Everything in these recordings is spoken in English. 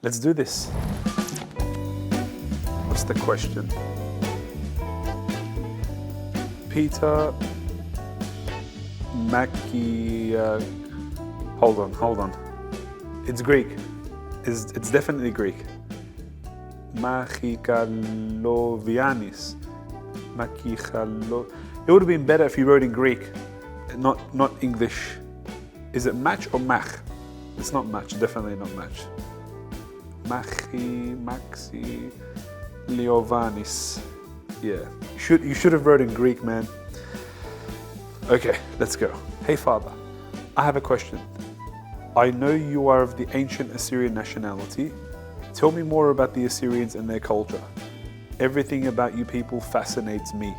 Let's do this. What's the question? Peter Mackie. Hold on. It's Greek. It's definitely Greek. Machikalovianis. It would have been better if you wrote in Greek, not English. Is it match or mach? It's not match, definitely not match. Maxi Liovanis. Yeah, you should have wrote in Greek, man. Okay, let's go. Hey Father, I have a question. I know you are of the ancient Assyrian nationality. Tell me more about the Assyrians and their culture. Everything about you people fascinates me.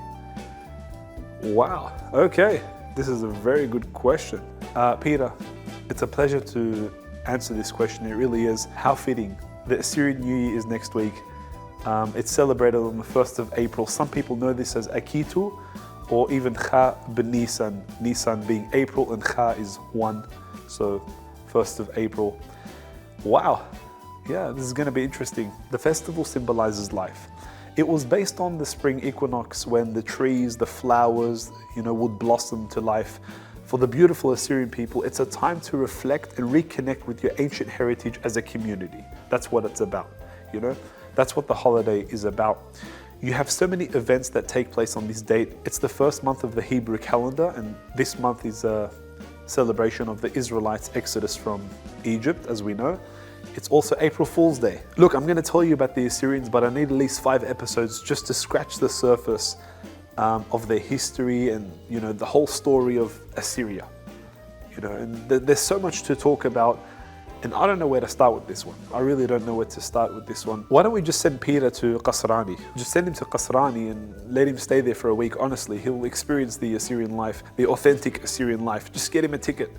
Wow, okay. This is a very good question. Peter, it's a pleasure to answer this question. It really is. How fitting. The Assyrian New Year is next week. It's celebrated on the 1st of April. Some people know this as Akitu, or even Cha b'Nisan. Nisan being April and Cha is 1. So 1st of April. Wow. Yeah, this is going to be interesting. The festival symbolizes life. It was based on the spring equinox when the trees, the flowers, would blossom to life. For the beautiful Assyrian people, it's a time to reflect and reconnect with your ancient heritage as a community. That's what it's about, That's what the holiday is about. You have so many events that take place on this date. It's the first month of the Hebrew calendar, and this month is a celebration of the Israelites' exodus from Egypt, as we know. It's also April Fool's Day. Look, I'm going to tell you about the Assyrians, but I need at least 5 episodes just to scratch the surface of their history and, the whole story of Assyria. And there's so much to talk about, and I don't know where to start with this one. I really don't know where to start with this one. Why don't we just send Peter to Qasrani? Just send him to Qasrani and let him stay there for a week. Honestly, he'll experience the Assyrian life, the authentic Assyrian life. Just get him a ticket.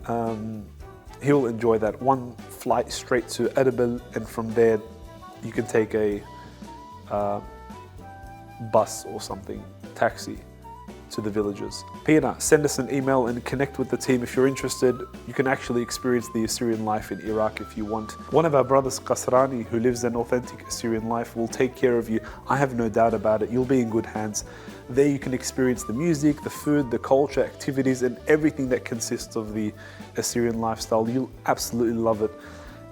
He'll enjoy that. One flight straight to Erbil, and from there you can take a bus or something, taxi to the villages. Peter, send us an email and connect with the team if you're interested. You can actually experience the Assyrian life in Iraq if you want. One of our brothers, Qasrani, who lives an authentic Assyrian life, will take care of you. I have no doubt about it. You'll be in good hands. There you can experience the music, the food, the culture, activities, and everything that consists of the Assyrian lifestyle. You'll absolutely love it,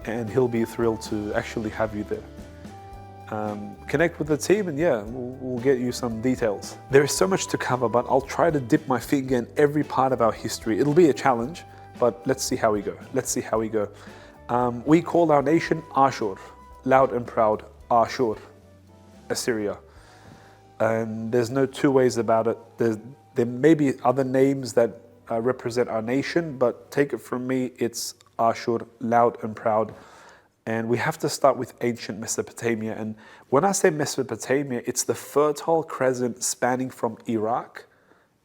and he'll be thrilled to actually have you there. Connect with the team, and we'll get you some details. There is so much to cover, but I'll try to dip my finger in every part of our history. It'll be a challenge, but let's see how we go. We call our nation Ashur, loud and proud, Ashur, Assyria. And there's no two ways about it. There may be other names that represent our nation, but take it from me, it's Ashur, loud and proud. And we have to start with ancient Mesopotamia. And when I say Mesopotamia, it's the Fertile Crescent spanning from Iraq,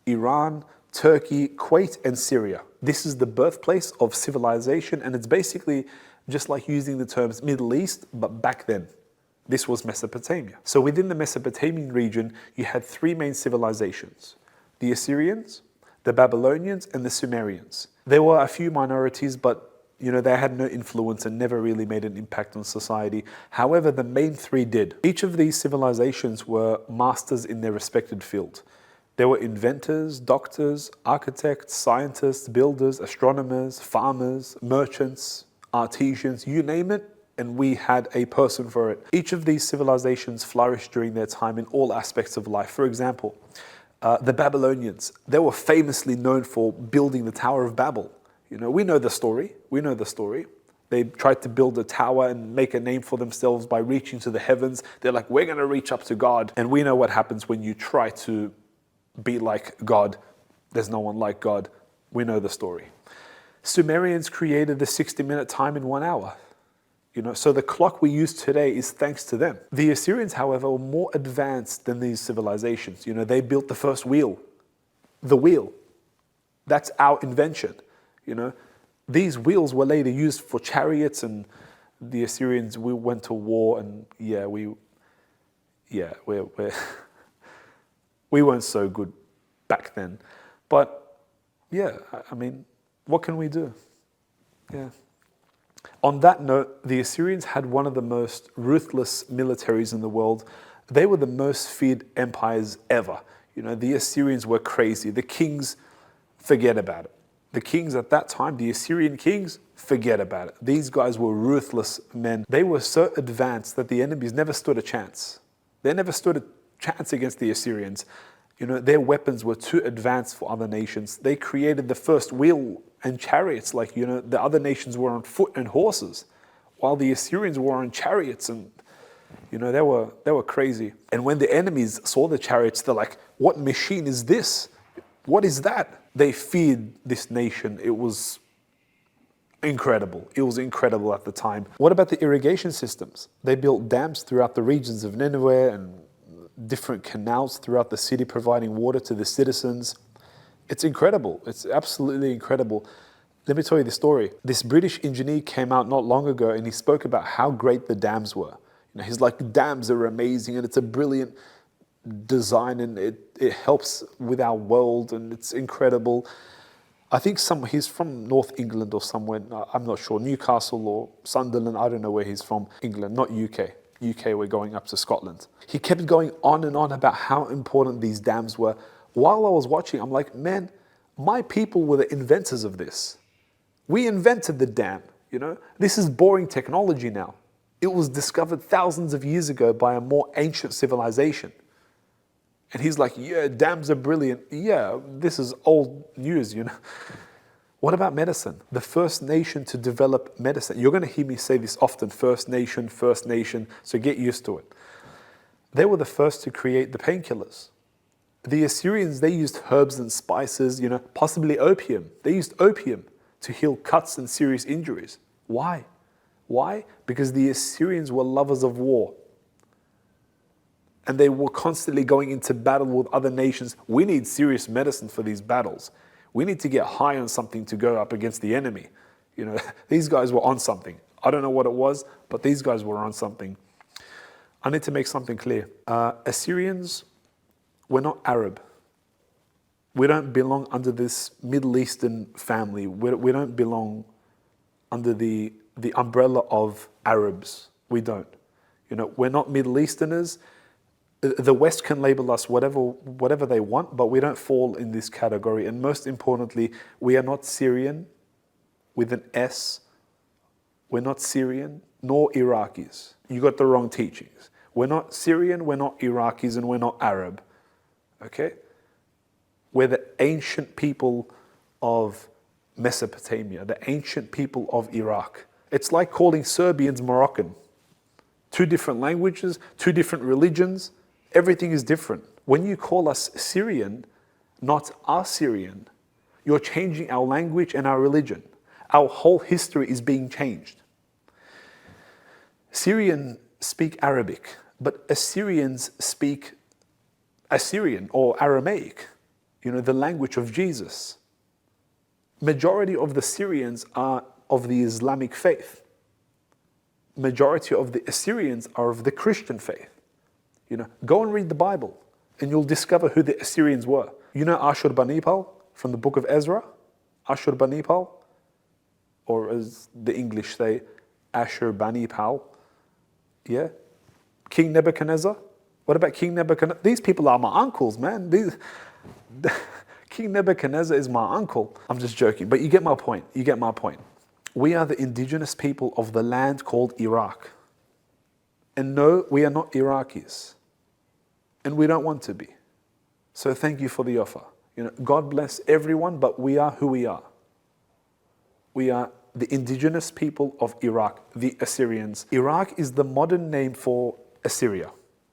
Iran, Turkey, Kuwait, and Syria. This is the birthplace of civilization, and it's basically just like using the terms Middle East, but back then. This was Mesopotamia. So within the Mesopotamian region, you had 3 main civilizations: the Assyrians, the Babylonians, and the Sumerians. There were a few minorities, but they had no influence and never really made an impact on society. However, the main 3 did. Each of these civilizations were masters in their respected field. They were inventors, doctors, architects, scientists, builders, astronomers, farmers, merchants, artisans, you name it, and we had a person for it. Each of these civilizations flourished during their time in all aspects of life. For example, the Babylonians, they were famously known for building the Tower of Babel. We know the story. They tried to build a tower and make a name for themselves by reaching to the heavens. They're like, we're going to reach up to God. And we know what happens when you try to be like God. There's no one like God. We know the story. Sumerians created the 60-minute time in 1 hour. So the clock we use today is thanks to them. The Assyrians, however, were more advanced than these civilizations. They built the first wheel. The wheel. That's our invention. These wheels were later used for chariots, and the Assyrians, we went to war, and we weren't so good back then. But what can we do? Yeah. On that note, the Assyrians had one of the most ruthless militaries in the world. They were the most feared empires ever. The Assyrians were crazy. The kings, forget about it. The kings at that time, the Assyrian kings, forget about it. These guys were ruthless men. They were so advanced that the enemies never stood a chance. They never stood a chance against the Assyrians. Their weapons were too advanced for other nations. They created the first wheel and chariots. The other nations were on foot and horses, while the Assyrians were on chariots, and they were crazy. And when the enemies saw the chariots, they're like, "What machine is this? What is that?" They feared this nation. It was incredible. It was incredible at the time. What about the irrigation systems? They built dams throughout the regions of Nineveh and different canals throughout the city, providing water to the citizens. It's incredible. It's absolutely incredible. Let me tell you the story. This British engineer came out not long ago and he spoke about how great the dams were. He's like, dams are amazing and it's a brilliant design and it helps with our world and it's incredible. I think he's from North England or somewhere, I'm not sure, Newcastle or Sunderland, I don't know where he's from. England, not UK. UK, we're going up to Scotland. He kept going on and on about how important these dams were. While I was watching, I'm like, man, my people were the inventors of this. We invented the dam, This is boring technology now. It was discovered thousands of years ago by a more ancient civilization. And he's like, yeah, dams are brilliant. Yeah, this is old news, What about medicine? The first nation to develop medicine. You're going to hear me say this often, first nation, so get used to it. They were the first to create the painkillers. The Assyrians, they used herbs and spices, possibly opium. They used opium to heal cuts and serious injuries. Why? Why? Because the Assyrians were lovers of war. And they were constantly going into battle with other nations. We need serious medicine for these battles. We need to get high on something to go up against the enemy. These guys were on something. I don't know what it was, but these guys were on something. I need to make something clear. Assyrians were not Arab. We don't belong under this Middle Eastern family. We don't belong under the umbrella of Arabs. We don't. We're not Middle Easterners. The West can label us whatever they want, but we don't fall in this category. And most importantly, we are not Syrian with an S. We're not Syrian, nor Iraqis. You got the wrong teachings. We're not Syrian, we're not Iraqis, and we're not Arab. Okay? We're the ancient people of Mesopotamia, the ancient people of Iraq. It's like calling Serbians Moroccan. Two different languages, two different religions. Everything is different. When you call us Syrian, not Assyrian, you're changing our language and our religion. Our whole history is being changed. Syrians speak Arabic, but Assyrians speak Assyrian or Aramaic, the language of Jesus. Majority of the Syrians are of the Islamic faith. Majority of the Assyrians are of the Christian faith. Go and read the Bible and you'll discover who the Assyrians were. Ashurbanipal from the book of Ezra? Ashurbanipal, or as the English say, Ashurbanipal. Yeah? King Nebuchadnezzar? What about King Nebuchadnezzar? These people are my uncles, man. King Nebuchadnezzar is my uncle. I'm just joking, but you get my point. We are the indigenous people of the land called Iraq. And no, we are not Iraqis. And we don't want to be. So thank you for the offer. God bless everyone, but we are who we are. We are the indigenous people of Iraq, the Assyrians. Iraq is the modern name for Assyria,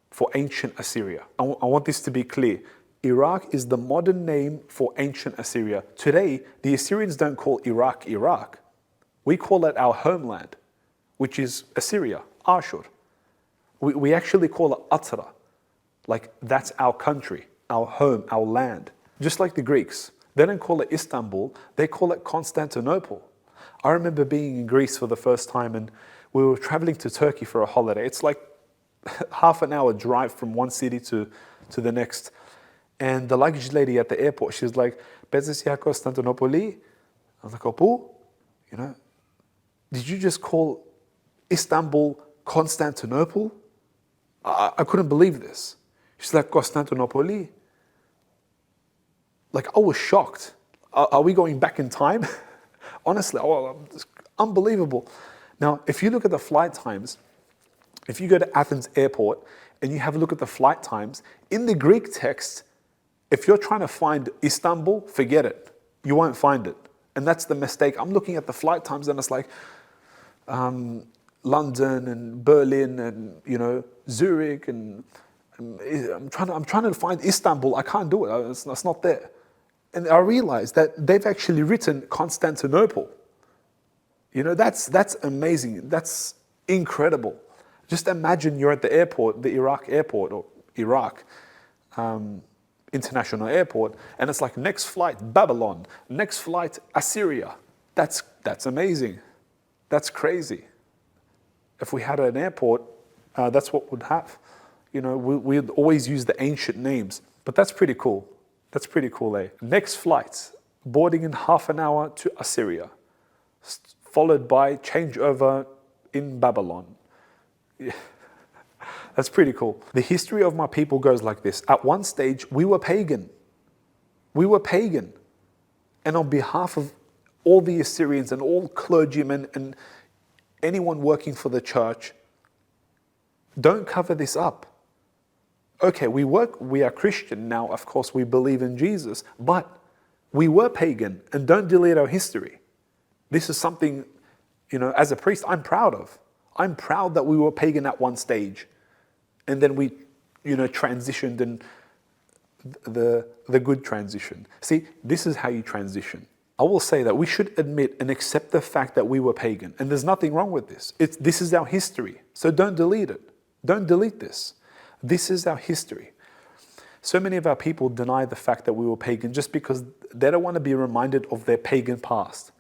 for ancient Assyria. I want this to be clear. Iraq is the modern name for ancient Assyria. Today, the Assyrians don't call Iraq, Iraq. We call it our homeland, which is Assyria, Ashur. We actually call it Atra, like that's our country, our home, our land. Just like the Greeks, they don't call it Istanbul, they call it Constantinople. I remember being in Greece for the first time and we were traveling to Turkey for a holiday. It's like half an hour drive from one city to the next. And the luggage lady at the airport, she was like, "Bezes ya Constantinopoli?" I was like, "Opu?" did you just call Istanbul Constantinople? I couldn't believe this. She's like, Constantinople? Like, I was shocked. Are we going back in time? Honestly, it's unbelievable. Now, if you look at the flight times, if you go to Athens airport and you have a look at the flight times, in the Greek text, if you're trying to find Istanbul, forget it. You won't find it. And that's the mistake. I'm looking at the flight times and it's like London and Berlin and, Zurich and I'm trying to find Istanbul. I can't do it. It's not there. And I realized that they've actually written Constantinople. That's amazing. That's incredible. Just imagine you're at the airport, the Iraq airport, or Iraq International Airport, and it's like next flight Babylon, next flight Assyria. That's amazing. That's crazy. If we had an airport, that's what we'd have. We'd always use the ancient names, but that's pretty cool. That's pretty cool, eh? Next flight, boarding in half an hour to Assyria, followed by changeover in Babylon. Yeah. That's pretty cool. The history of my people goes like this. At one stage, we were pagan. We were pagan. And on behalf of all the Assyrians and all clergymen and anyone working for the church, don't cover this up. Okay, we are Christian now, of course, we believe in Jesus, but we were pagan, and don't delete our history. This is something, as a priest, I'm proud of. I'm proud that we were pagan at one stage, and then we, transitioned, and the good transition. See, this is how you transition. I will say that we should admit and accept the fact that we were pagan, and there's nothing wrong with this. This is our history, so don't delete it. Don't delete this. This is our history. So many of our people deny the fact that we were pagan just because they don't want to be reminded of their pagan past.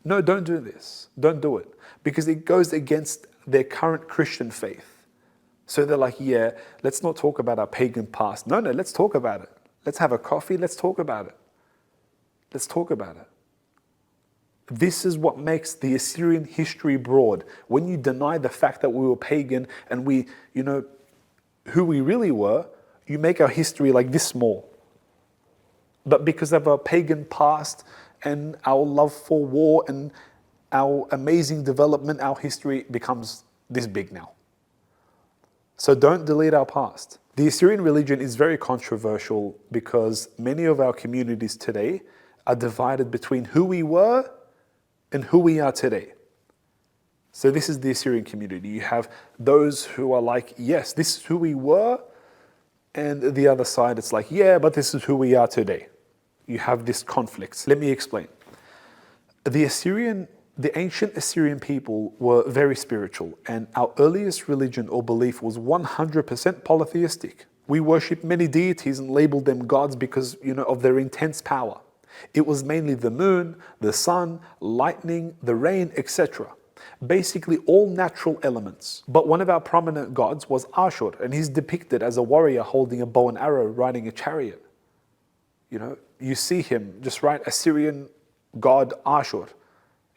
No, don't do this. Don't do it. Because it goes against their current Christian faith. So they're like, yeah, let's not talk about our pagan past. No, let's talk about it. Let's have a coffee. Let's talk about it. Let's talk about it. This is what makes the Assyrian history broad. When you deny the fact that we were pagan and we, who we really were, you make our history like this small. But because of our pagan past and our love for war and our amazing development, our history becomes this big now. So don't delete our past. The Assyrian religion is very controversial because many of our communities today are divided between who we were and who we are today. So this is the Assyrian community. You have those who are like, yes, this is who we were. And the other side, it's like, yeah, but this is who we are today. You have this conflict. Let me explain. The ancient Assyrian people were very spiritual, and our earliest religion or belief was 100% polytheistic. We worshipped many deities and labeled them gods because, of their intense power. It was mainly the moon, the sun, lightning, the rain, etc. Basically all natural elements. But one of our prominent gods was Ashur, and he's depicted as a warrior holding a bow and arrow, riding a chariot. You see him, just write Assyrian god Ashur,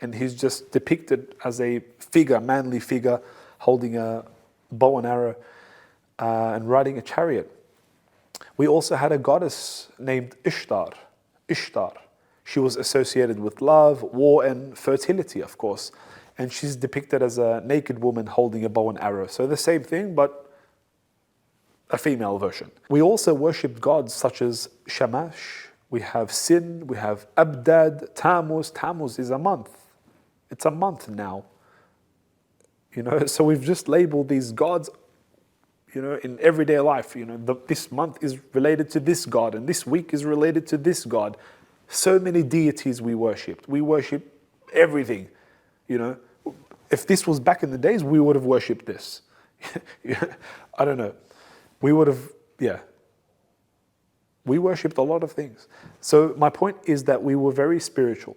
and he's just depicted as a figure, manly figure, holding a bow and arrow and riding a chariot. We also had a goddess named Ishtar. She was associated with love, war, and fertility, of course. And she's depicted as a naked woman holding a bow and arrow. So the same thing, but a female version. We also worshipped gods such as Shamash. We have Sin, we have Abdad, Tammuz. Tammuz is a month. It's a month now. So we've just labeled these gods, in everyday life. This month is related to this god, and this week is related to this god. So many deities we worshipped. We worship everything. If this was back in the days, we would have worshipped this. I don't know. We would have, we worshipped a lot of things. So my point is that we were very spiritual.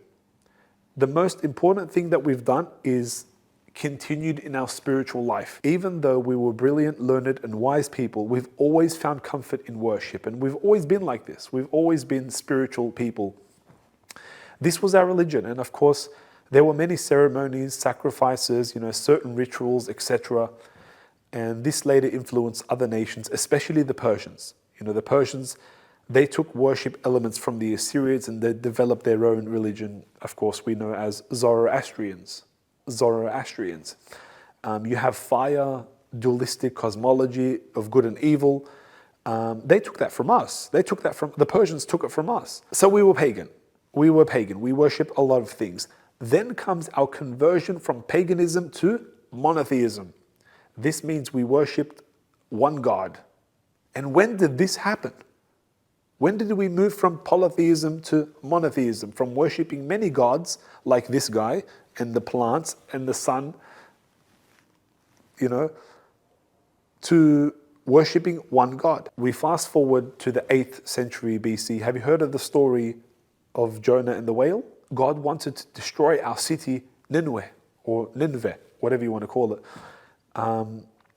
The most important thing that we've done is continued in our spiritual life. Even though we were brilliant, learned, and wise people, we've always found comfort in worship. And we've always been like this. We've always been spiritual people. This was our religion. And of course, There were many ceremonies, sacrifices, certain rituals, etc. And this later influenced other nations, especially the Persians. The Persians, they took worship elements from the Assyrians and they developed their own religion, of course, we know as Zoroastrians. You have fire, dualistic cosmology of good and evil. They took that from us. The Persians took it from us. So we were pagan. We worship a lot of things. Then comes our conversion from paganism to monotheism. This means we worshipped one God. And when did this happen? When did we move from polytheism to monotheism? From worshipping many gods, like this guy, and the plants, and the sun, to worshipping one God. We fast forward to the 8th century BC. Have you heard of the story of Jonah and the whale? God wanted to destroy our city, Nineveh, or Nineveh, whatever you want to call it.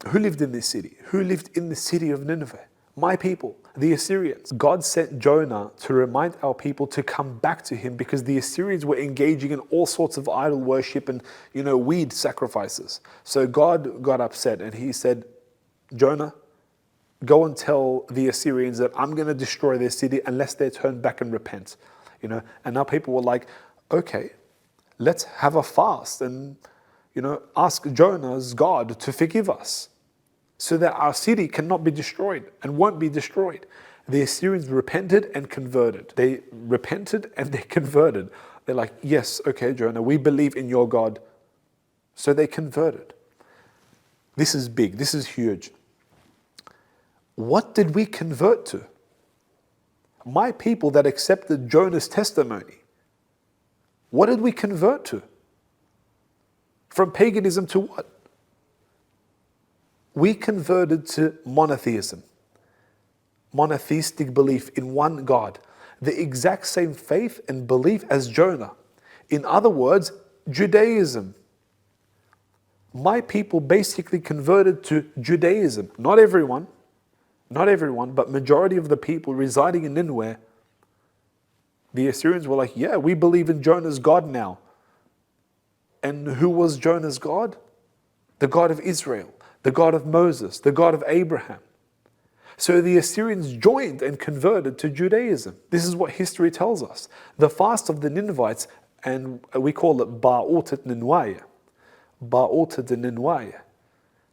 Who lived in this city? Who lived in the city of Nineveh? My people, the Assyrians. God sent Jonah to remind our people to come back to him because the Assyrians were engaging in all sorts of idol worship and, weed sacrifices. So God got upset and he said, Jonah, go and tell the Assyrians that I'm going to destroy their city unless they turn back and repent. And now people were like, okay, let's have a fast and, ask Jonah's God to forgive us so that our city cannot be destroyed and won't be destroyed. The Assyrians repented and converted. They repented and they converted. They're like, yes, okay, Jonah, we believe in your God. So they converted. This is big. This is huge. What did we convert to? My people that accepted Jonah's testimony. What did we convert to? From paganism to what? We converted to monotheism. Monotheistic belief in one God. The exact same faith and belief as Jonah. In other words, Judaism. My people basically converted to Judaism. Not everyone, but majority of the people residing in Nineveh, the Assyrians were like, yeah, we believe in Jonah's God now. And who was Jonah's God? The God of Israel, the God of Moses, the God of Abraham. So the Assyrians joined and converted to Judaism. This is what history tells us. The fast of the Ninevites, and we call it Ba'ut Ninwaya. Ba'ut de Ninwaya.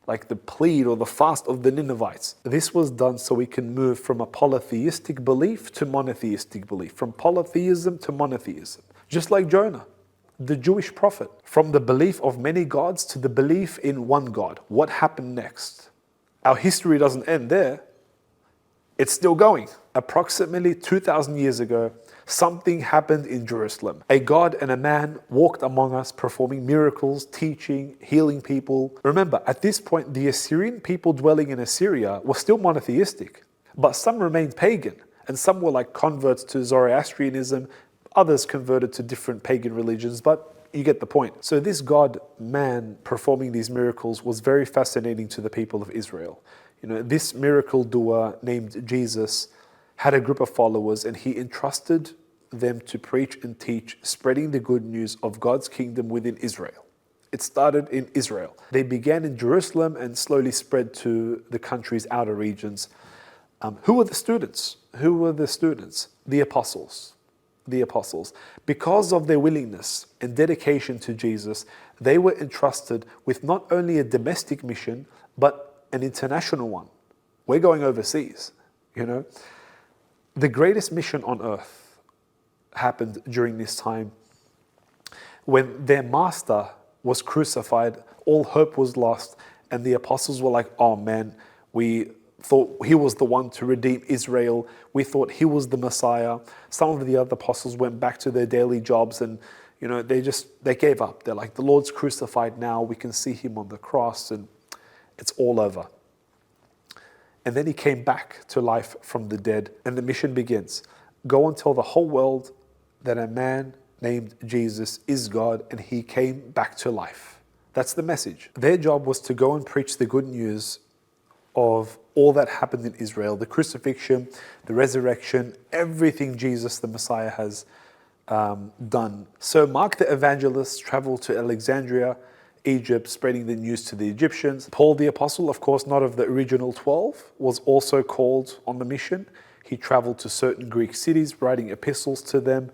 Like the plead or the fast of the Ninevites. This was done so we can move from a polytheistic belief to monotheistic belief, from polytheism to monotheism. Just like Jonah, the Jewish prophet, from the belief of many gods to the belief in one God. What happened next? Our history doesn't end there. It's still going. Approximately 2,000 years ago, something happened in Jerusalem. A God and a man walked among us, performing miracles, teaching, healing people. Remember, at this point, the Assyrian people dwelling in Assyria were still monotheistic, but some remained pagan, and some were like converts to Zoroastrianism. Others converted to different pagan religions, but you get the point. So this God, man, performing these miracles was very fascinating to the people of Israel. This miracle doer named Jesus had a group of followers and he entrusted them to preach and teach, spreading the good news of God's kingdom within Israel. It started in Israel. They began in Jerusalem and slowly spread to the country's outer regions. Who were the students? The apostles. Because of their willingness and dedication to Jesus, they were entrusted with not only a domestic mission, but an international one. We're going overseas, The greatest mission on earth happened during this time. When their master was crucified, all hope was lost, and the apostles were like, oh man, we thought he was the one to redeem Israel. We thought he was the Messiah. Some of the other apostles went back to their daily jobs and, they gave up. They're like, the Lord's crucified now. We can see him on the cross and it's all over. And then he came back to life from the dead and the mission begins. Go and tell the whole world that a man named Jesus is God and he came back to life. That's the message. Their job was to go and preach the good news of all that happened in Israel, the crucifixion, the resurrection, everything Jesus the Messiah has done. So Mark the Evangelist traveled to Alexandria, Egypt, spreading the news to the Egyptians. Paul the Apostle, of course, not of the original 12, was also called on the mission. He traveled to certain Greek cities, writing epistles to them.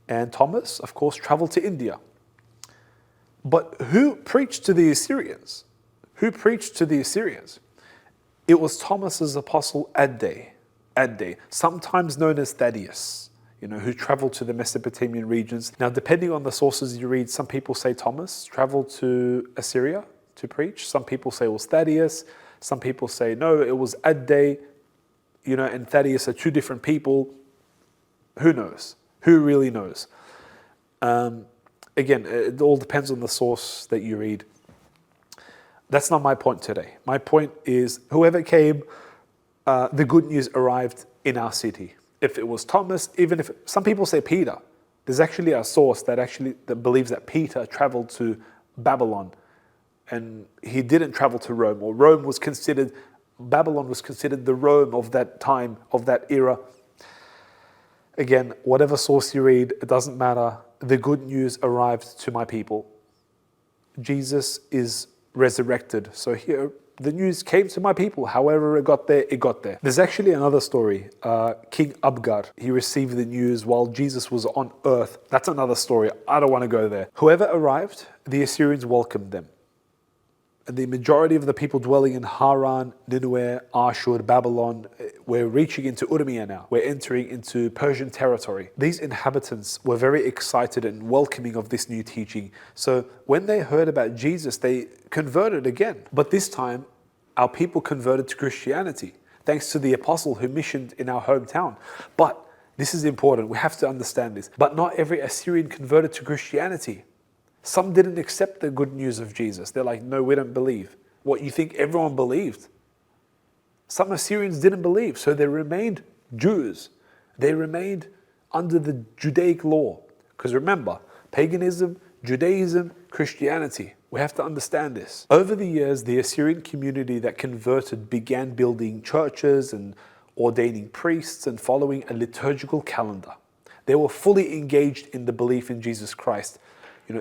And Thomas, of course, traveled to India. But who preached to the Assyrians? Who preached to the Assyrians? It was Thomas's apostle Adde, sometimes known as Thaddeus, who traveled to the Mesopotamian regions. Now, depending on the sources you read, some people say Thomas traveled to Assyria to preach. Some people say it was Thaddeus. Some people say, no, it was Adde, and Thaddeus are two different people. Who knows? Who really knows? Again, it all depends on the source that you read. That's not my point today. My point is, whoever came, the good news arrived in our city. If it was Thomas, even if some people say Peter, there's actually a source that believes that Peter traveled to Babylon, and he didn't travel to Rome, or Babylon was considered the Rome of that time, of that era. Again, whatever source you read, it doesn't matter. The good news arrived to my people. Jesus is resurrected. So here, the news came to my people. However it got there, it got there. There's actually another story. King Abgar, he received the news while Jesus was on earth. That's another story. I don't want to go there. Whoever arrived, the Assyrians welcomed them. And the majority of the people dwelling in Haran, Nineveh, Ashur, Babylon, we're reaching into Urmia now. We're entering into Persian territory. These inhabitants were very excited and welcoming of this new teaching. So when they heard about Jesus, they converted again. But this time, our people converted to Christianity, thanks to the apostle who missioned in our hometown. But this is important. We have to understand this. But not every Assyrian converted to Christianity. Some didn't accept the good news of Jesus. They're like, no, we don't believe. What, you think everyone believed? Some Assyrians didn't believe, so they remained Jews. They remained under the Judaic law. Because remember, paganism, Judaism, Christianity. We have to understand this. Over the years, the Assyrian community that converted began building churches and ordaining priests and following a liturgical calendar. They were fully engaged in the belief in Jesus Christ.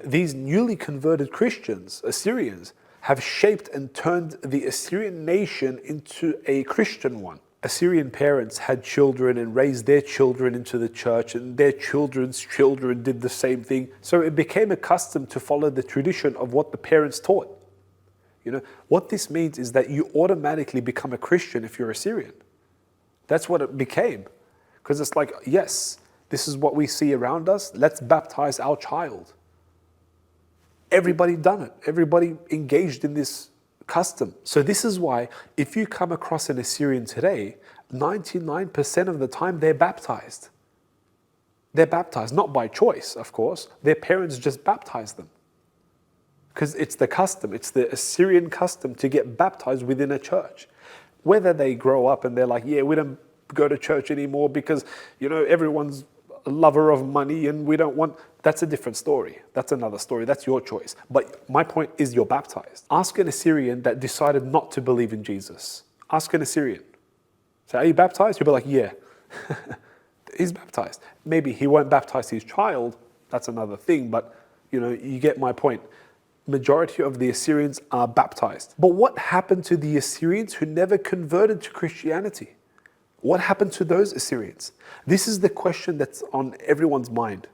These newly converted Christians, Assyrians, have shaped and turned the Assyrian nation into a Christian one. Assyrian parents had children and raised their children into the church, and their children's children did the same thing. So it became a custom to follow the tradition of what the parents taught. What this means is that you automatically become a Christian if you're Assyrian. That's what it became. Because it's like, yes, this is what we see around us. Let's baptize our child. Everybody done it. Everybody engaged in this custom. So this is why if you come across an Assyrian today, 99% of the time they're baptized. They're baptized, not by choice, of course. Their parents just baptized them. Because it's the custom, it's the Assyrian custom to get baptized within a church. Whether they grow up and they're like, yeah, we don't go to church anymore because, everyone's a lover of money and we don't want, that's a different story. That's another story. That's your choice. But my point is you're baptized. Ask an Assyrian that decided not to believe in Jesus. Ask an Assyrian. Say, are you baptized? You'll be like, yeah. He's baptized. Maybe he won't baptize his child. That's another thing. But, you get my point. Majority of the Assyrians are baptized. But what happened to the Assyrians who never converted to Christianity? What happened to those Assyrians? This is the question that's on everyone's mind.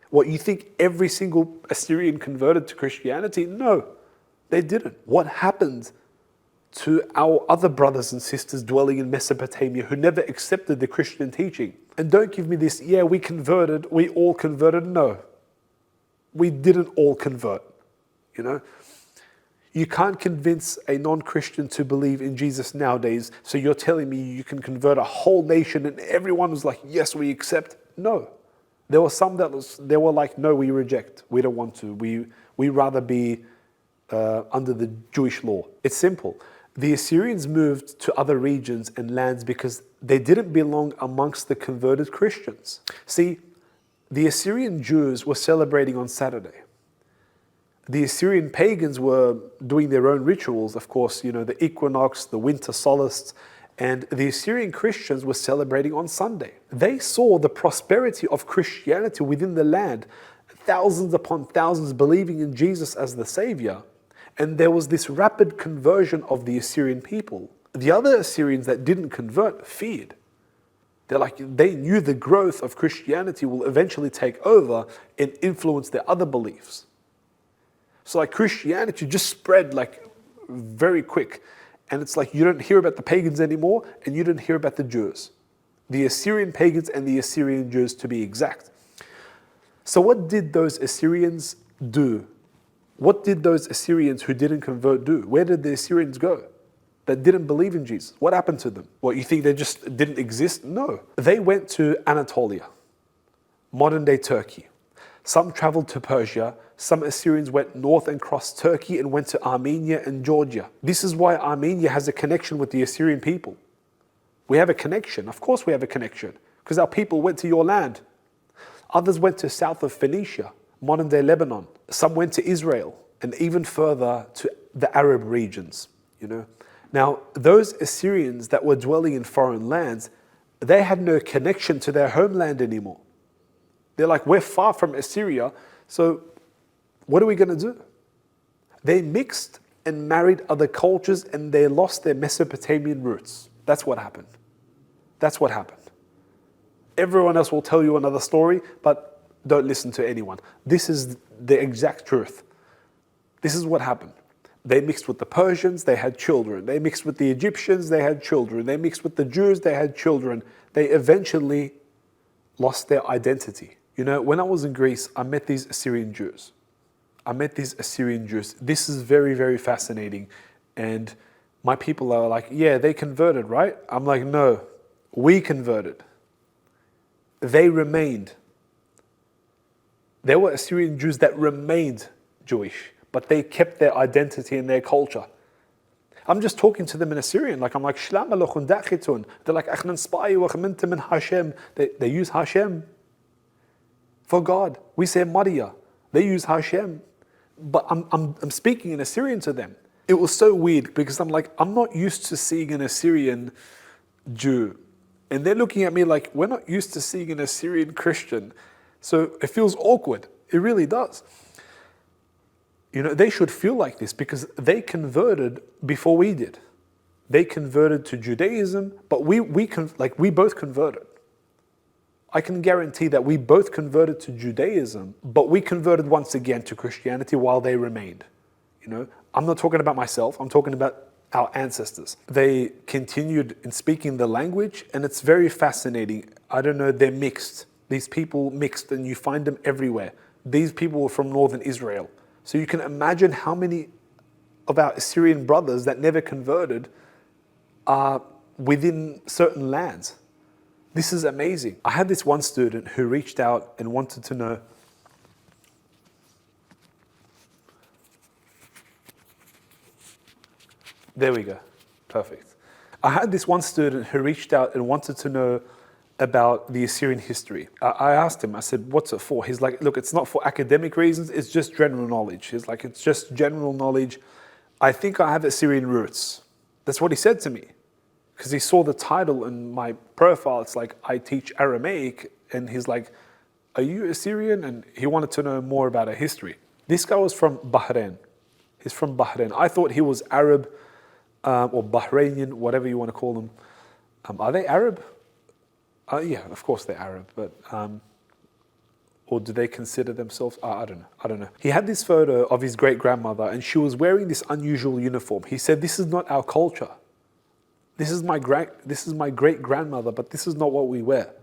What, you think every single Assyrian converted to Christianity? No, they didn't. What happened to our other brothers and sisters dwelling in Mesopotamia who never accepted the Christian teaching? And don't give me this, yeah, we converted, we all converted. No, we didn't all convert, You can't convince a non-Christian to believe in Jesus nowadays, so you're telling me you can convert a whole nation and everyone was like, yes, we accept? No. There were some they were like, no, we reject. We don't want to. We rather be under the Jewish law. It's simple. The Assyrians moved to other regions and lands because they didn't belong amongst the converted Christians. See, the Assyrian Jews were celebrating on Saturday. The Assyrian pagans were doing their own rituals, of course, the equinox, the winter solstice, And the Assyrian Christians were celebrating on Sunday. They saw the prosperity of Christianity within the land, thousands upon thousands believing in Jesus as the Savior. And there was this rapid conversion of the Assyrian people. The other Assyrians that didn't convert feared. They knew the growth of Christianity will eventually take over and influence their other beliefs. So Christianity just spread very quick. And it's you don't hear about the pagans anymore, and you don't hear about the Jews. The Assyrian pagans and the Assyrian Jews, to be exact. So what did those Assyrians do? What did those Assyrians who didn't convert do? Where did the Assyrians go that didn't believe in Jesus? What happened to them? What, you think they just didn't exist? No. They went to Anatolia, modern-day Turkey. Some traveled to Persia. Some Assyrians went north and crossed Turkey and went to Armenia and Georgia. This is why Armenia has a connection with the Assyrian people. We have a connection. Of course we have a connection, because our people went to your land. Others went to south of Phoenicia, modern-day Lebanon. Some went to Israel and even further to the Arab regions, Now, those Assyrians that were dwelling in foreign lands, they had no connection to their homeland anymore. They're we're far from Assyria, so what are we going to do? They mixed and married other cultures and they lost their Mesopotamian roots. That's what happened. That's what happened. Everyone else will tell you another story, but don't listen to anyone. This is the exact truth. This is what happened. They mixed with the Persians, they had children. They mixed with the Egyptians, they had children. They mixed with the Jews, they had children. They eventually lost their identity. When I was in Greece, I met these Assyrian Jews. This is very, very fascinating. And my people are yeah, they converted, right? I'm no, we converted. They remained. There were Assyrian Jews that remained Jewish, but they kept their identity and their culture. I'm just talking to them in Assyrian. I'm Shlam alochun dachitun. They're Achnan spai wa chamintim min Hashem. They use Hashem for God. We say Maria. They use Hashem. But I'm speaking in Assyrian to them. It was so weird because I'm not used to seeing an Assyrian Jew. And they're looking at me we're not used to seeing an Assyrian Christian. So it feels awkward. It really does. They should feel like this because they converted before we did. They converted to Judaism, but we both converted. I can guarantee that we both converted to Judaism, but we converted once again to Christianity while they remained. I'm not talking about myself, I'm talking about our ancestors. They continued in speaking the language, and it's very fascinating. I don't know, they're mixed. These people mixed, and you find them everywhere. These people were from northern Israel. So you can imagine how many of our Assyrian brothers that never converted are within certain lands. This is amazing. I had this one student who reached out and wanted to know, there we go, perfect. I had this one student who reached out and wanted to know about the Assyrian history. I asked him, I said, what's it for? He's look, it's not for academic reasons, it's just general knowledge. He's it's just general knowledge. I think I have Assyrian roots. That's what he said to me. Because he saw the title in my profile, it's I teach Aramaic, and he's are you Assyrian? And he wanted to know more about our history. This guy was from Bahrain. He's from Bahrain. I thought he was Arab, or Bahrainian, whatever you want to call them. Are they Arab? Yeah, of course they're Arab, but or do they consider themselves? I don't know. He had this photo of his great-grandmother, and she was wearing this unusual uniform. He said, "This is not our culture. This is my great-grandmother, but this is not what we wear."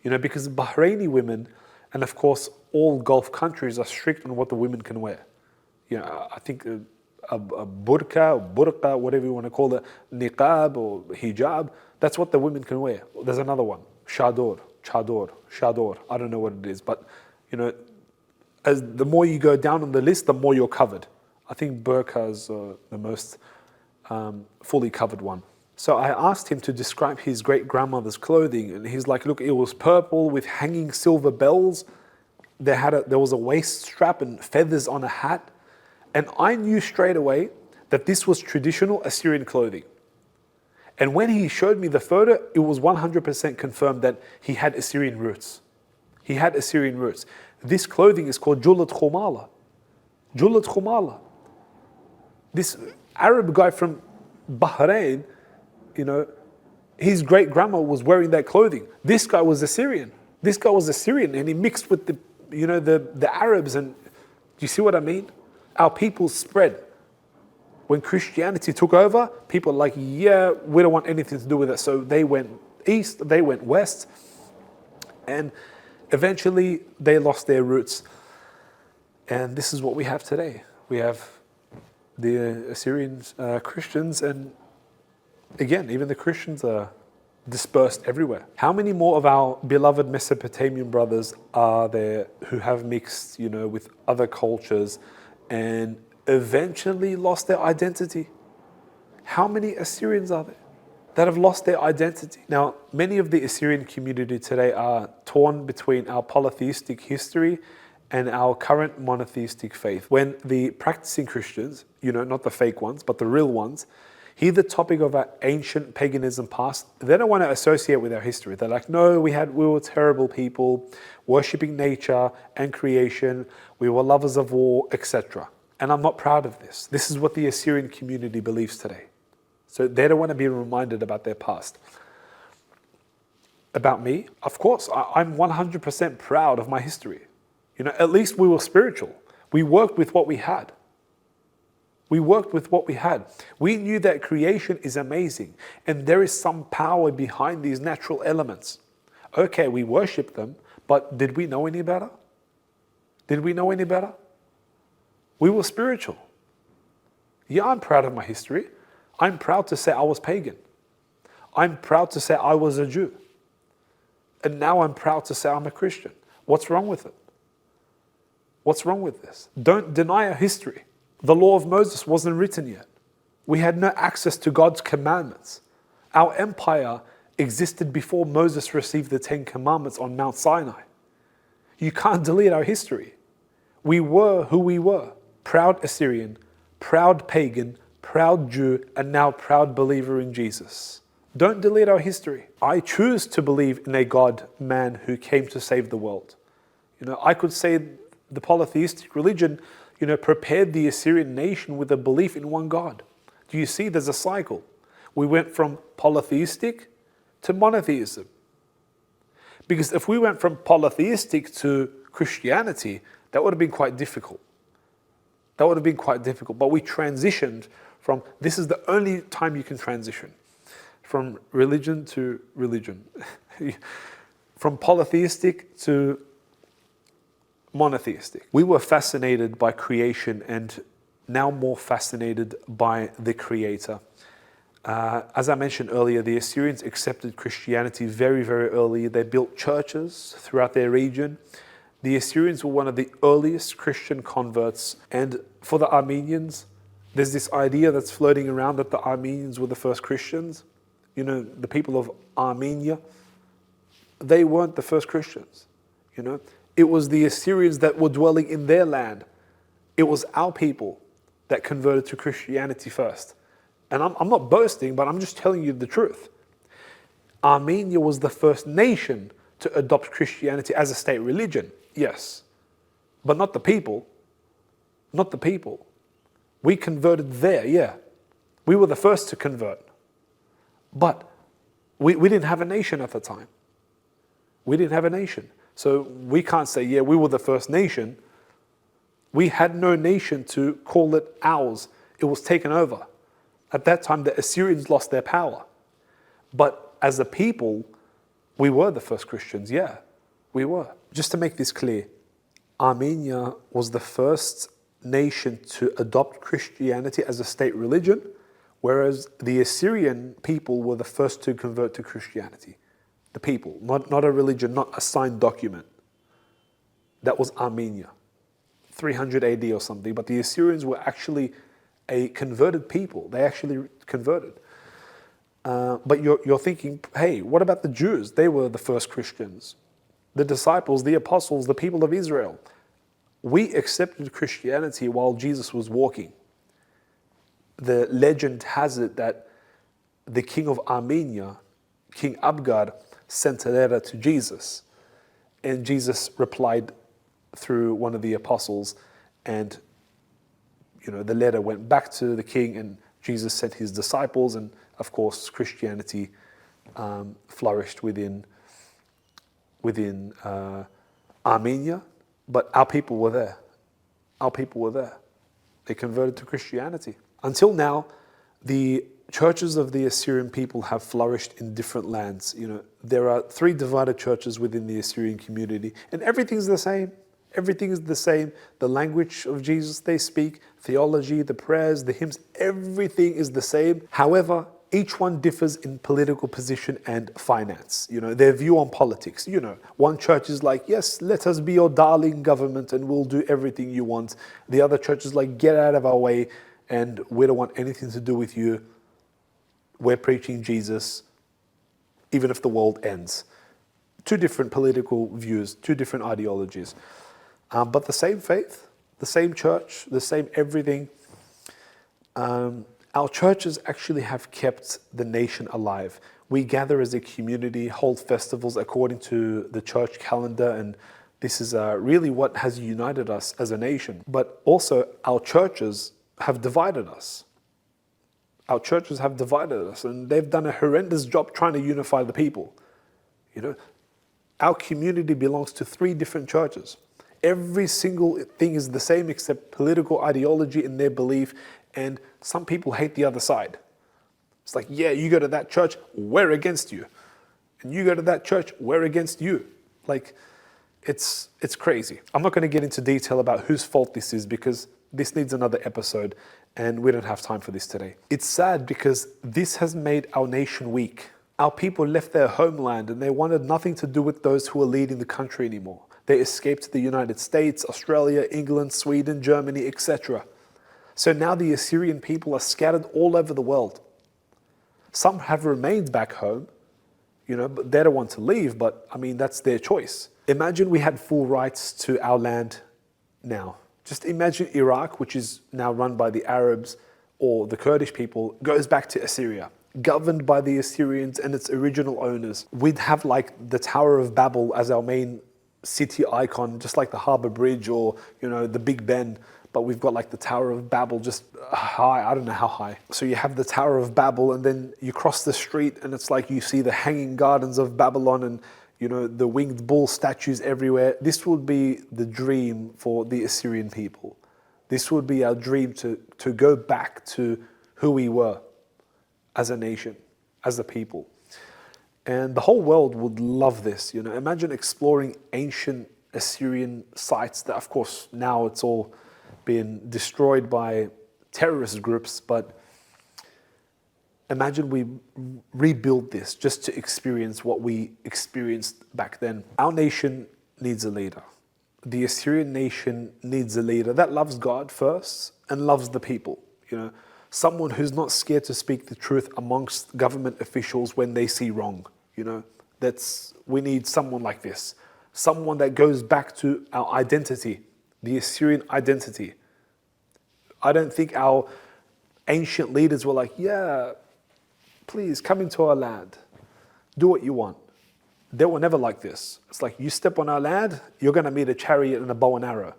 Because Bahraini women, and of course all Gulf countries, are strict on what the women can wear. I think a burqa, or burqa, whatever you want to call it, niqab or hijab, that's what the women can wear. There's another one, chador. I don't know what it is, but as the more you go down on the list, the more you're covered. I think burqa is the most fully covered one. So I asked him to describe his great-grandmother's clothing, and he's look, it was purple with hanging silver bells. There was a waist strap and feathers on a hat. And I knew straight away that this was traditional Assyrian clothing. And when he showed me the photo, it was 100% confirmed that he had Assyrian roots. He had Assyrian roots. This clothing is called Julat Khumala. Julat Khumala. This Arab guy from Bahrain, his great-grandma was wearing that clothing. This guy was Assyrian. This guy was Assyrian, and he mixed with the Arabs. And do you see what I mean? Our people spread. When Christianity took over, people were like, yeah, we don't want anything to do with it. So they went east, they went west, and eventually they lost their roots. And this is what we have today. We have the Assyrian Christians, and again, even the Christians are dispersed everywhere. How many more of our beloved Mesopotamian brothers are there who have mixed, with other cultures and eventually lost their identity? How many Assyrians are there that have lost their identity? Now, many of the Assyrian community today are torn between our polytheistic history and our current monotheistic faith. When the practicing Christians, not the fake ones, but the real ones, hear the topic of our ancient paganism past, they don't want to associate with our history. They're like, no, we were terrible people, worshipping nature and creation, we were lovers of war, etc. And I'm not proud of this. This is what the Assyrian community believes today. So they don't want to be reminded about their past. About me, of course, I'm 100% proud of my history. At least we were spiritual. We worked with what we had. We worked with what we had. We knew that creation is amazing and there is some power behind these natural elements. Okay, we worship them, but did we know any better? Did we know any better? We were spiritual. Yeah, I'm proud of my history. I'm proud to say I was pagan. I'm proud to say I was a Jew. And now I'm proud to say I'm a Christian. What's wrong with it? What's wrong with this? Don't deny our history. The law of Moses wasn't written yet. We had no access to God's commandments. Our empire existed before Moses received the 10 Commandments on Mount Sinai. You can't delete our history. We were who we were. Proud Assyrian, proud pagan, proud Jew, and now proud believer in Jesus. Don't delete our history. I choose to believe in a God-man who came to save the world. I could say the polytheistic religion, prepared the Assyrian nation with a belief in one God. Do you see there's a cycle? We went from polytheistic to monotheism. Because if we went from polytheistic to Christianity, that would have been quite difficult. That would have been quite difficult. But we transitioned from, this is the only time you can transition, from religion to religion. From polytheistic to monotheistic. We were fascinated by creation and now more fascinated by the Creator. As I mentioned earlier, the Assyrians accepted Christianity very, very early. They built churches throughout their region. The Assyrians were one of the earliest Christian converts. And for the Armenians, there's this idea that's floating around that the Armenians were the first Christians. The people of Armenia, they weren't the first Christians. It was the Assyrians that were dwelling in their land. It was our people that converted to Christianity first. And I'm not boasting, but I'm just telling you the truth. Armenia was the first nation to adopt Christianity as a state religion, yes. But not the people. Not the people. We converted there, yeah. We were the first to convert. But we didn't have a nation at the time. We didn't have a nation. So we can't say, yeah, we were the first nation. We had no nation to call it ours. It was taken over. At that time, the Assyrians lost their power. But as a people, we were the first Christians, yeah, we were. Just to make this clear, Armenia was the first nation to adopt Christianity as a state religion, whereas the Assyrian people were the first to convert to Christianity. The people, not a religion, not a signed document. That was Armenia, 300 AD or something. But the Assyrians were actually a converted people. They actually converted. But you're thinking, hey, what about the Jews? They were the first Christians. The disciples, the apostles, the people of Israel. We accepted Christianity while Jesus was walking. The legend has it that the king of Armenia, King Abgar, sent a letter to Jesus. And Jesus replied through one of the apostles, and the letter went back to the king, and Jesus sent his disciples, and of course Christianity flourished within Armenia. But our people were there. Our people were there. They converted to Christianity. Until now, the churches of the Assyrian people have flourished in different lands. There are 3 divided churches within the Assyrian community, and everything's the same. Everything is the same. The language of Jesus they speak, theology, the prayers, the hymns, everything is the same. However, each one differs in political position and finance. Their view on politics. One church is like, yes, let us be your darling government and we'll do everything you want. The other church is like, get out of our way and we don't want anything to do with you. We're preaching Jesus, even if the world ends. 2 different political views, 2 different ideologies. But the same faith, the same church, the same everything. Our churches actually have kept the nation alive. We gather as a community, hold festivals according to the church calendar, and this is really what has united us as a nation. But also, our churches have divided us. Our churches have divided us, and they've done a horrendous job trying to unify the people. Our community belongs to 3 different churches. Every single thing is the same except political ideology and their belief, and some people hate the other side. It's like, yeah, you go to that church, we're against you. And you go to that church, we're against you. Like, it's crazy. I'm not going to get into detail about whose fault this is because this needs another episode and we don't have time for this today. It's sad because this has made our nation weak. Our people left their homeland and they wanted nothing to do with those who are leading the country anymore. They escaped to the United States, Australia, England, Sweden, Germany, etc. So now the Assyrian people are scattered all over the world. Some have remained back home, but they don't want to leave, but that's their choice. Imagine we had full rights to our land now. Just imagine Iraq, which is now run by the Arabs or the Kurdish people, goes back to Assyria, governed by the Assyrians and its original owners. We'd have like the Tower of Babel as our main city icon, just like the Harbour Bridge or, the Big Ben. But we've got like the Tower of Babel just high, I don't know how high. So you have the Tower of Babel and then you cross the street and it's like you see the Hanging Gardens of Babylon and the winged bull statues everywhere. This would be the dream for the Assyrian people. This would be our dream to go back to who we were as a nation, as a people. And the whole world would love this. Imagine exploring ancient Assyrian sites that, of course, now it's all been destroyed by terrorist groups, but imagine we rebuild this just to experience what we experienced back then. Our nation needs a leader. The Assyrian nation needs a leader that loves God first and loves the people. Someone who's not scared to speak the truth amongst government officials when they see wrong. We need someone like this. Someone that goes back to our identity, the Assyrian identity. I don't think our ancient leaders were like, yeah, please come into our land. Do what you want. They were never like this. It's like, you step on our land, you're going to meet a chariot and a bow and arrow.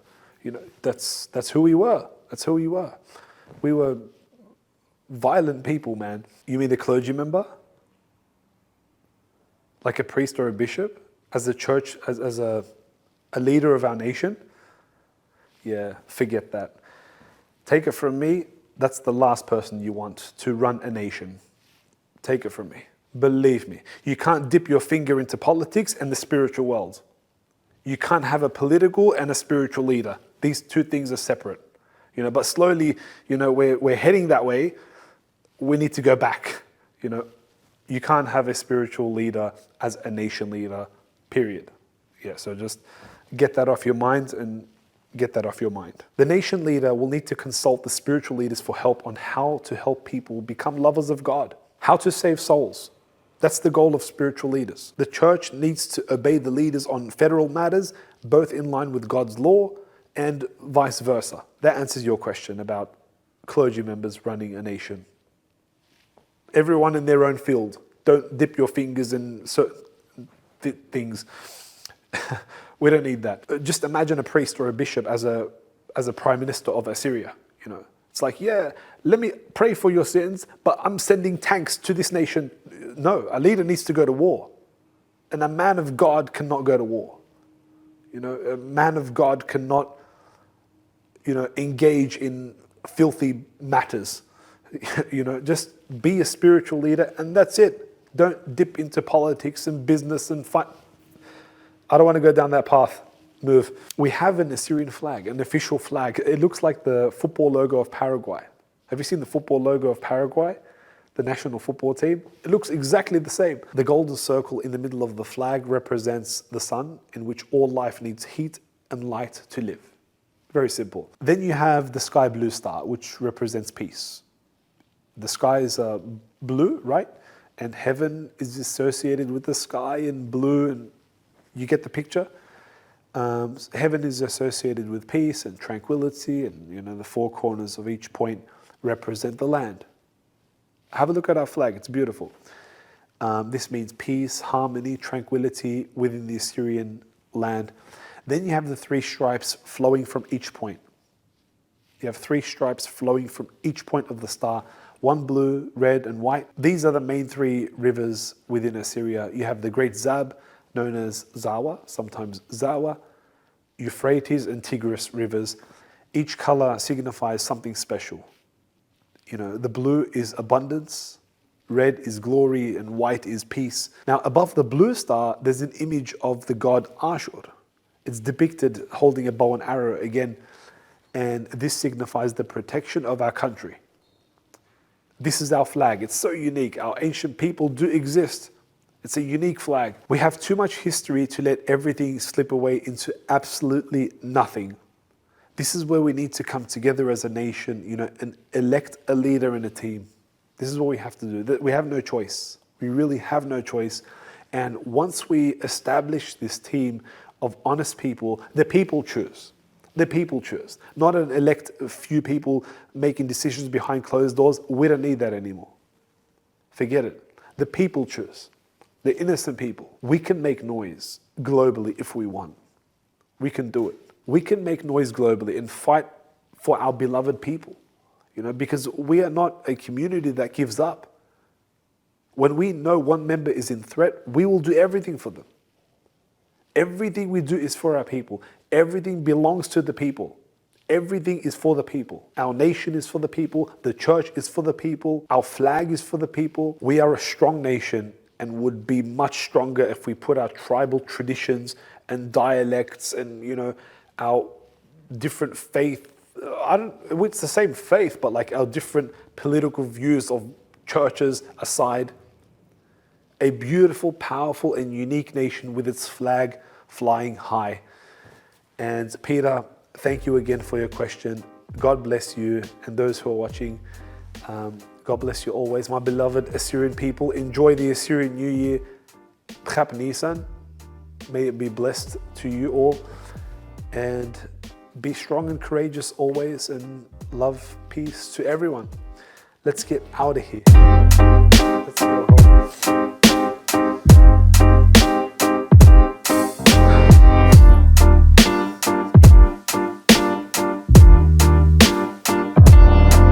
That's who we were. That's who we were. We were violent people, man. You mean the clergy member? Like a priest or a bishop? As a church, as a leader of our nation? Yeah, forget that. Take it from me, that's the last person you want to run a nation. Take it from me. Believe me. You can't dip your finger into politics and the spiritual world. You can't have a political and a spiritual leader. These 2 things are separate. But slowly, we're heading that way. We need to go back. You can't have a spiritual leader as a nation leader, period. Yeah, so just get that off your mind and get that off your mind. The nation leader will need to consult the spiritual leaders for help on how to help people become lovers of God, how to save souls. That's the goal of spiritual leaders. The church needs to obey the leaders on federal matters, both in line with God's law and vice versa. That answers your question about clergy members running a nation. Everyone in their own field. Don't dip your fingers in certain things. We don't need that. Just imagine a priest or a bishop as a prime minister of Assyria. It's like, yeah, let me pray for your sins, but I'm sending tanks to this nation. No, a leader needs to go to war. And a man of God cannot go to war. A man of God cannot, engage in filthy matters. Just be a spiritual leader and that's it. Don't dip into politics and business and fight. I don't want to go down that path. Move. We have an Assyrian flag, an official flag. It looks like the football logo of Paraguay. Have you seen the football logo of Paraguay? The national football team? It looks exactly the same. The golden circle in the middle of the flag represents the sun, in which all life needs heat and light to live. Very simple. Then you have the sky blue star, which represents peace. The sky is blue, right? And heaven is associated with the sky in blue, and you get the picture? Heaven is associated with peace and tranquility, and the four corners of each point represent the land. Have a look at our flag, it's beautiful. This means peace, harmony, tranquility within the Assyrian land. Then you have the three stripes flowing from each point. You have three stripes flowing from each point of the star, one blue, red, and white. These are the main three rivers within Assyria. You have the Great Zab, known as Zawa, sometimes Zawa, Euphrates and Tigris rivers. Each color signifies something special. The blue is abundance, red is glory, and white is peace. Now, above the blue star, there's an image of the god Ashur. It's depicted holding a bow and arrow again, and this signifies the protection of our country. This is our flag. It's so unique. Our ancient people do exist. It's a unique flag. We have too much history to let everything slip away into absolutely nothing. This is where we need to come together as a nation, and elect a leader in a team. This is what we have to do. We have no choice. We really have no choice. And once we establish this team of honest people, the people choose. The people choose. Not an elect few people making decisions behind closed doors. We don't need that anymore. Forget it. The people choose. The innocent people. We can make noise globally if we want. We can do it. We can make noise globally and fight for our beloved people, because we are not a community that gives up. When we know one member is in threat, we will do everything for them. Everything we do is for our people. Everything belongs to the people. Everything is for the people. Our nation is for the people. The church is for the people. Our flag is for the people. We are a strong nation and would be much stronger if we put our tribal traditions and dialects and, our different faith, it's the same faith, but like our different political views of churches aside. A beautiful, powerful, and unique nation with its flag flying high. And Peter, thank you again for your question. God bless you and those who are watching. God bless you always, my beloved Assyrian people. Enjoy the Assyrian New Year. Chap Nisan. May it be blessed to you all. And be strong and courageous always, and love, peace to everyone. Let's get out of here. Let's go home.